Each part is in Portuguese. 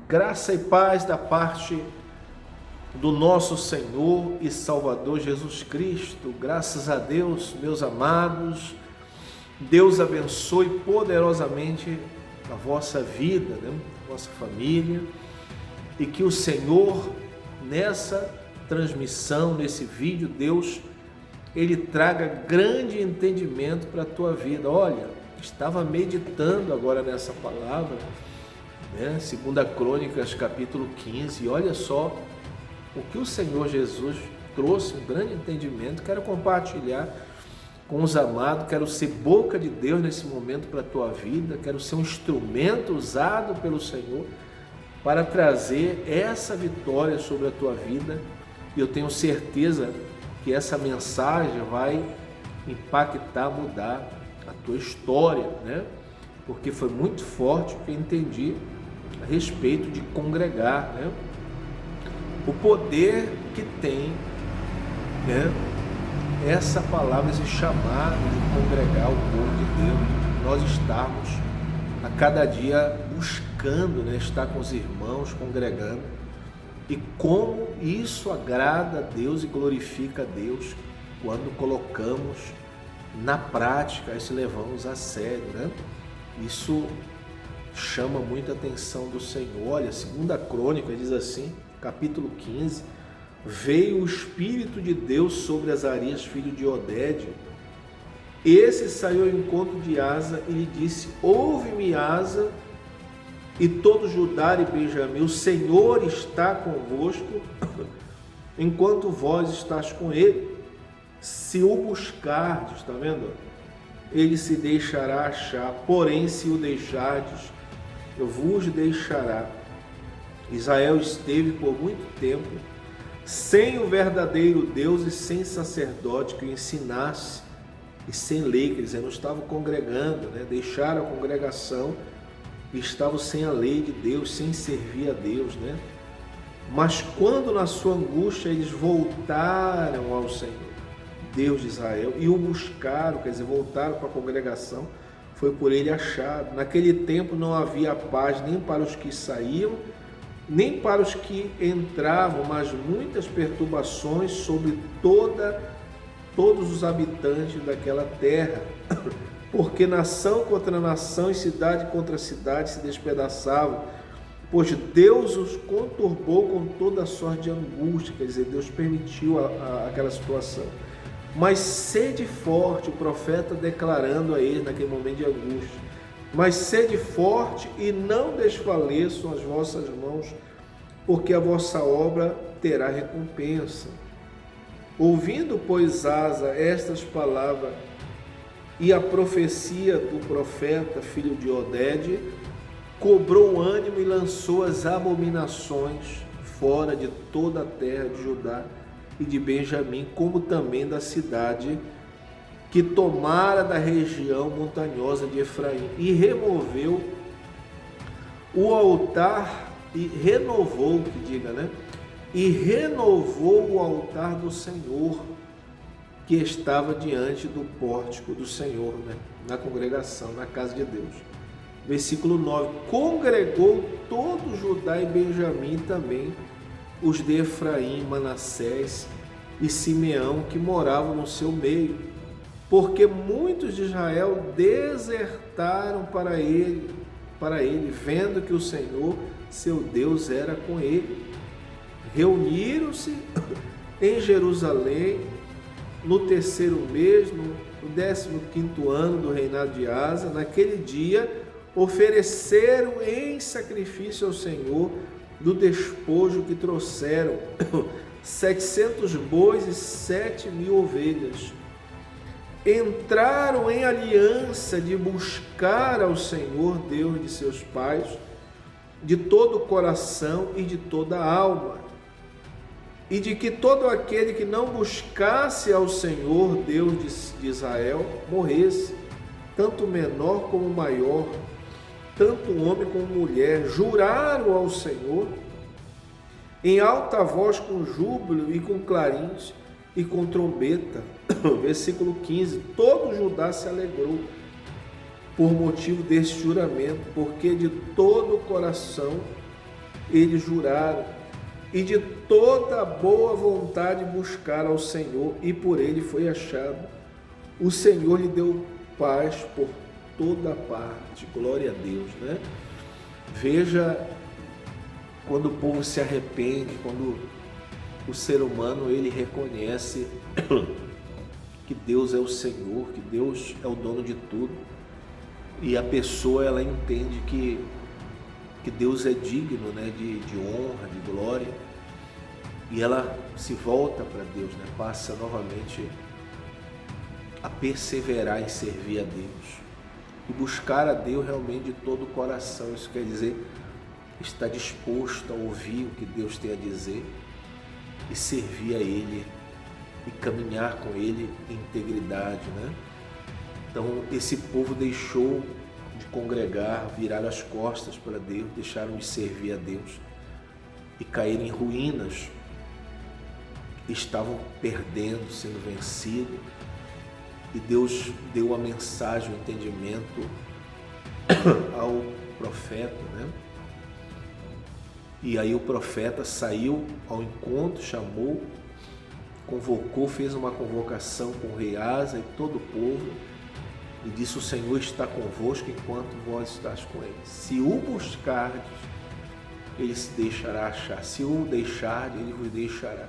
Graça e paz da parte do nosso Senhor e Salvador Jesus Cristo. Graças a Deus, meus amados. Deus abençoe poderosamente a vossa vida, a vossa família, e que o Senhor, nessa transmissão, nesse vídeo, Deus, Ele traga grande entendimento para a tua vida. Olha, estava meditando agora nessa palavra, 2 Crônicas, capítulo 15, e olha só o que o Senhor Jesus trouxe, um grande entendimento. Quero compartilhar com os amados, quero ser boca de Deus nesse momento para a tua vida, quero ser um instrumento usado pelo Senhor para trazer essa vitória sobre a tua vida, e eu tenho certeza que essa mensagem vai impactar, mudar a tua história, Porque foi muito forte o que eu entendi a respeito de congregar, O poder que tem, essa palavra, esse chamado de congregar o povo de Deus, de nós estarmos a cada dia buscando, estar com os irmãos, congregando, e como isso agrada a Deus e glorifica a Deus quando colocamos na prática e se levamos a sério, Isso chama muita atenção do Senhor. Olha, 2 Crônica diz assim, capítulo 15, veio o Espírito de Deus sobre Azarias, filho de Oded. Esse saiu ao encontro de Asa e lhe disse: ouve-me, Asa, e todo Judá e Benjamim, o Senhor está convosco, enquanto vós estás com ele. Se o buscardes, está vendo? Ele se deixará achar, porém se o deixardes, eu vos deixará. Israel esteve por muito tempo sem o verdadeiro Deus e sem sacerdote que o ensinasse, e sem lei, quer dizer, não estavam congregando, Deixaram a congregação e estavam sem a lei de Deus, sem servir a Deus, Mas quando na sua angústia eles voltaram ao Senhor, Deus de Israel, e o buscaram, quer dizer, voltaram para a congregação, foi por ele achado. Naquele tempo não havia paz nem para os que saíam, nem para os que entravam, mas muitas perturbações sobre todos os habitantes daquela terra, porque nação contra nação e cidade contra cidade se despedaçavam, pois Deus os conturbou com toda sorte de angústia, quer dizer, Deus permitiu aquela situação. Mas sede forte, o profeta declarando a eles naquele momento de angústia, mas sede forte e não desfaleçam as vossas mãos, porque a vossa obra terá recompensa. Ouvindo, pois, Asa estas palavras e a profecia do profeta, filho de Oded, cobrou ânimo e lançou as abominações fora de toda a terra de Judá e de Benjamim, como também da cidade que tomara da região montanhosa de Efraim, e removeu o altar e renovou, e renovou o altar do Senhor que estava diante do pórtico do Senhor, na congregação, na casa de Deus. Versículo 9, congregou todo Judá e Benjamim, também os de Efraim, Manassés e Simeão, que moravam no seu meio, porque muitos de Israel desertaram para ele, vendo que o Senhor, seu Deus, era com ele. Reuniram-se em Jerusalém no 3º mês, no 15º ano do reinado de Asa. Naquele dia ofereceram em sacrifício ao Senhor do despojo que trouxeram 700 bois e 7.000 ovelhas. Entraram em aliança de buscar ao Senhor, Deus de seus pais, de todo o coração e de toda a alma, e de que todo aquele que não buscasse ao Senhor, Deus de Israel, morresse, tanto menor como maior, tanto homem como mulher. Juraram ao Senhor em alta voz, com júbilo e com clarins e com trombeta. Versículo 15, todo Judá se alegrou por motivo deste juramento, porque de todo o coração eles juraram e de toda boa vontade buscaram ao Senhor, e por ele foi achado. O Senhor lhe deu paz por toda parte. Glória a Deus, né? Veja, quando o povo se arrepende, quando o ser humano ele reconhece que Deus é o Senhor, que Deus é o dono de tudo, e a pessoa ela entende que Deus é digno, né, de honra, de glória, e ela se volta para Deus, né, passa novamente a perseverar em servir a Deus e buscar a Deus realmente de todo o coração. Isso quer dizer estar disposto a ouvir o que Deus tem a dizer e servir a Ele e caminhar com Ele em integridade, né? Então esse povo deixou de congregar, viraram as costas para Deus, deixaram de servir a Deus e caíram em ruínas, estavam perdendo, sendo vencidos, e Deus deu a mensagem, o entendimento ao profeta, né? E aí o profeta saiu ao encontro, chamou, convocou, fez uma convocação com o rei Asa e todo o povo, e disse: o Senhor está convosco enquanto vós estáis com ele. Se o buscardes, ele se deixará achar. Se o deixardes, ele vos deixará.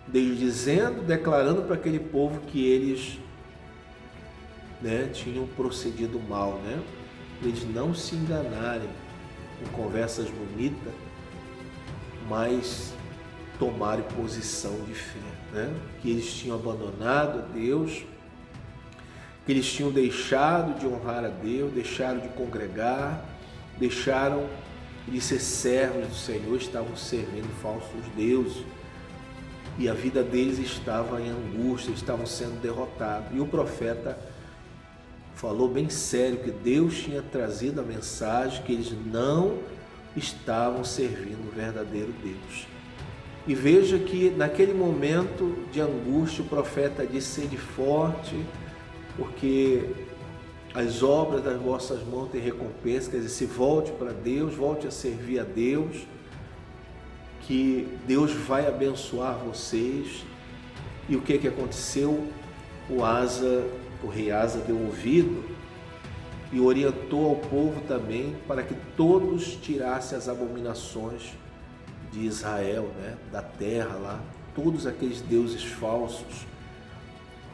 Deus dizendo, declarando para aquele povo que eles, né, tinham procedido mal, né? Eles não se enganarem com conversas bonitas, mas tomarem posição de fé, né? Que eles tinham abandonado a Deus, que eles tinham deixado de honrar a Deus, deixaram de congregar, deixaram de ser servos do Senhor, estavam servindo falsos deuses, e a vida deles estava em angústia, estavam sendo derrotados. E o profeta falou bem sério que Deus tinha trazido a mensagem que eles não estavam servindo o verdadeiro Deus. E veja que naquele momento de angústia o profeta disse: sede forte, porque as obras das vossas mãos têm recompensa. Quer dizer, se volte para Deus, volte a servir a Deus, que Deus vai abençoar vocês. E o que aconteceu? O rei Asa deu ouvido e orientou ao povo também para que todos tirassem as abominações de Israel, né? Da terra lá, todos aqueles deuses falsos,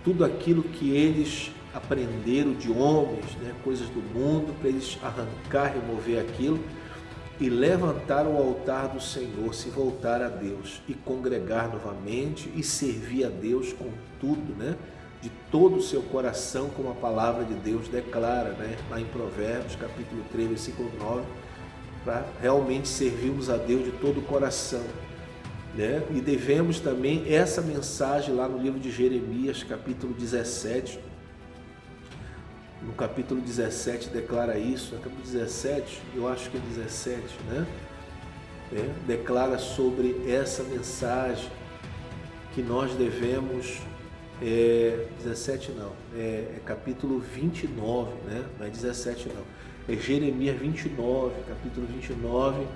tudo aquilo que eles aprenderam de homens, né? Coisas do mundo, para eles arrancar, remover aquilo e levantar o altar do Senhor, se voltar a Deus e congregar novamente e servir a Deus com tudo, né? De todo o seu coração, como a palavra de Deus declara, né? Lá em Provérbios, capítulo 3, versículo 9, para realmente servirmos a Deus de todo o coração, né? E devemos também essa mensagem lá no livro de Jeremias, capítulo 17, no capítulo 17 declara isso, no capítulo 17, eu acho que é 17, né? Declara sobre essa mensagem que nós devemos, 17 não, é capítulo 29, né? Não é 17 não, é Jeremias 29, capítulo 29,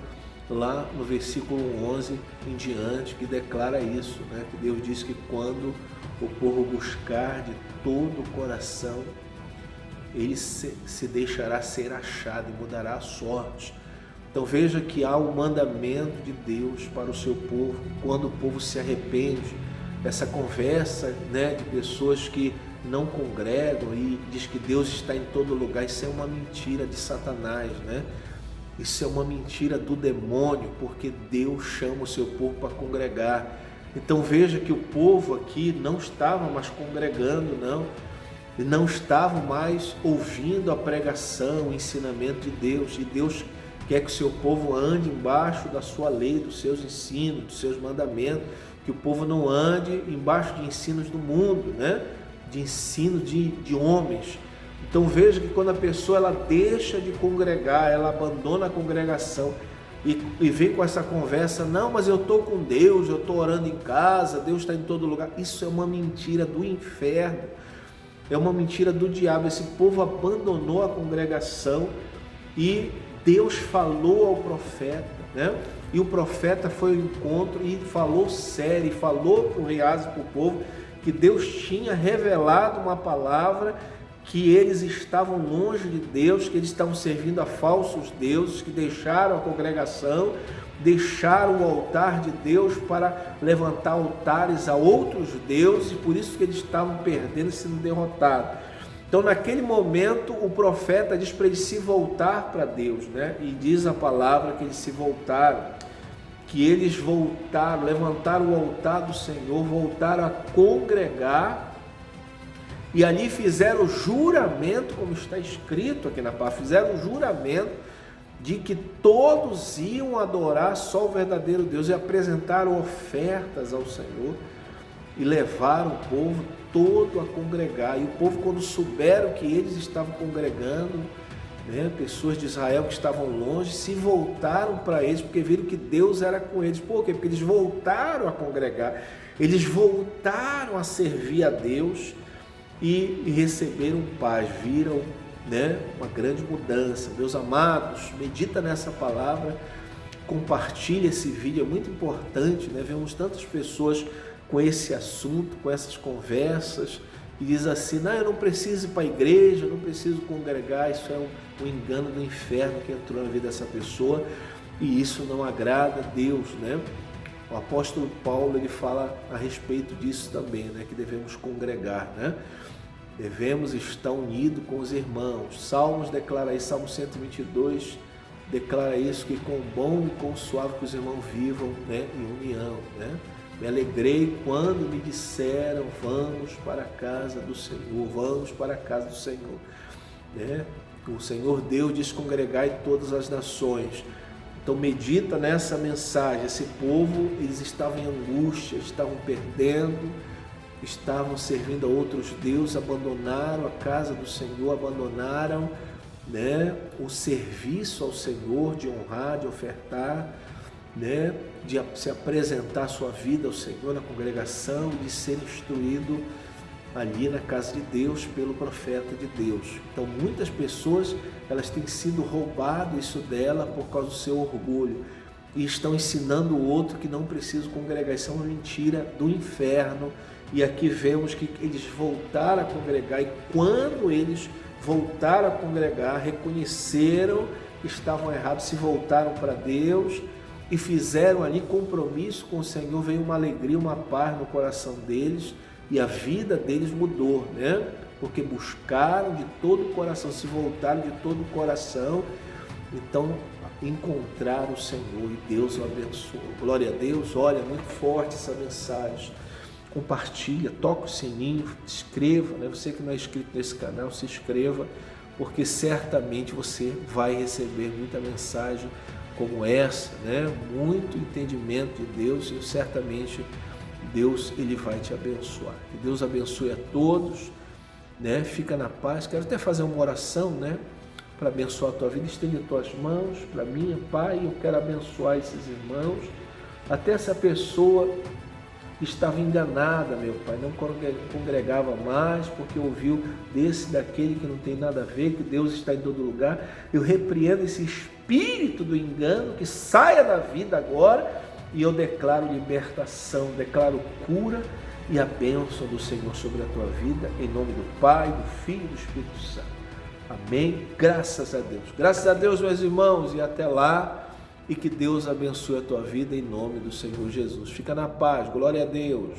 lá no versículo 11 em diante, que declara isso, né? Que Deus diz que quando o povo buscar de todo o coração, ele se deixará ser achado e mudará a sorte. Então veja que há um mandamento de Deus para o seu povo, quando o povo se arrepende. Essa conversa, né, de pessoas que não congregam e diz que Deus está em todo lugar, isso é uma mentira de Satanás, né? Isso é uma mentira do demônio, porque Deus chama o seu povo para congregar. Então veja que o povo aqui não estava mais congregando, não estavam mais ouvindo a pregação, o ensinamento de Deus, e Deus quer que o seu povo ande embaixo da sua lei, dos seus ensinos, dos seus mandamentos, que o povo não ande embaixo de ensinos do mundo, né? De ensino de homens. Então veja que quando a pessoa ela deixa de congregar, ela abandona a congregação e vem com essa conversa: não, mas eu estou com Deus, eu estou orando em casa, Deus está em todo lugar. Isso é uma mentira do inferno, é uma mentira do diabo. Esse povo abandonou a congregação e Deus falou ao profeta, né? E o profeta foi ao encontro e falou sério, e falou para o rei Asa e para o povo que Deus tinha revelado uma palavra, que eles estavam longe de Deus, que eles estavam servindo a falsos deuses, que deixaram a congregação, deixaram o altar de Deus para levantar altares a outros deuses, e por isso que eles estavam perdendo e sendo derrotados. Então, naquele momento, o profeta diz para eles se voltar para Deus, né? E diz a palavra que eles se voltaram, que eles voltaram, levantaram o altar do Senhor, voltaram a congregar, e ali fizeram o juramento, como está escrito aqui na palavra, fizeram o juramento de que todos iam adorar só o verdadeiro Deus, e apresentaram ofertas ao Senhor, e levaram o povo todo a congregar. E o povo, quando souberam que eles estavam congregando, né, pessoas de Israel que estavam longe, se voltaram para eles, porque viram que Deus era com eles. Por quê? Porque eles voltaram a congregar, eles voltaram a servir a Deus e receberam paz, viram, né, uma grande mudança. Meus amados, medita nessa palavra, compartilha esse vídeo, é muito importante, né? Vemos tantas pessoas com esse assunto, com essas conversas, e diz assim: não, eu não preciso ir para a igreja, eu não preciso congregar. Isso é um engano do inferno que entrou na vida dessa pessoa, e isso não agrada a Deus, né? O apóstolo Paulo, ele fala a respeito disso também, né? Que devemos congregar, né? Devemos estar unidos com os irmãos. Salmos declara isso, Salmo 122 declara isso, que com bom e com suave que os irmãos vivam, né, em união, né? Me alegrei quando me disseram: vamos para a casa do Senhor, vamos para a casa do Senhor, né? O Senhor Deus diz: congregai todas as nações. Então medita nessa mensagem. Esse povo, eles estavam em angústia, estavam perdendo, estavam servindo a outros deuses, abandonaram a casa do Senhor, abandonaram, né, o serviço ao Senhor, de honrar, de ofertar, né, de se apresentar a sua vida ao Senhor na congregação, de ser instruído ali na casa de Deus pelo profeta de Deus. Então muitas pessoas, elas têm sido roubado isso dela por causa do seu orgulho, e estão ensinando o outro que não precisa congregar. Isso é uma mentira do inferno. E aqui vemos que eles voltaram a congregar, e quando eles voltaram a congregar, reconheceram que estavam errados, se voltaram para Deus e fizeram ali compromisso com o Senhor. Veio uma alegria, uma paz no coração deles, e a vida deles mudou, né? Porque buscaram de todo o coração, se voltaram de todo o coração, então encontraram o Senhor, e Deus o abençoou. Glória a Deus. Olha, é muito forte essa mensagem. Compartilha, toca o sininho, inscreva, né? Você que não é inscrito nesse canal, se inscreva, porque certamente você vai receber muita mensagem como essa, né? Muito entendimento de Deus, e certamente Deus, ele vai te abençoar. Que Deus abençoe a todos, né? Fica na paz. Quero até fazer uma oração, né, para abençoar a tua vida. Estende as tuas mãos para mim. Pai, eu quero abençoar esses irmãos, até essa pessoa que estava enganada, meu Pai, não congregava mais porque ouviu desse, daquele que não tem nada a ver, que Deus está em todo lugar. Eu repreendo esse espírito do engano, que saia da vida agora, e eu declaro libertação, declaro cura e a bênção do Senhor sobre a tua vida, em nome do Pai, do Filho e do Espírito Santo. Amém? Graças a Deus. Graças a Deus, meus irmãos, e até lá. E que Deus abençoe a tua vida em nome do Senhor Jesus. Fica na paz. Glória a Deus.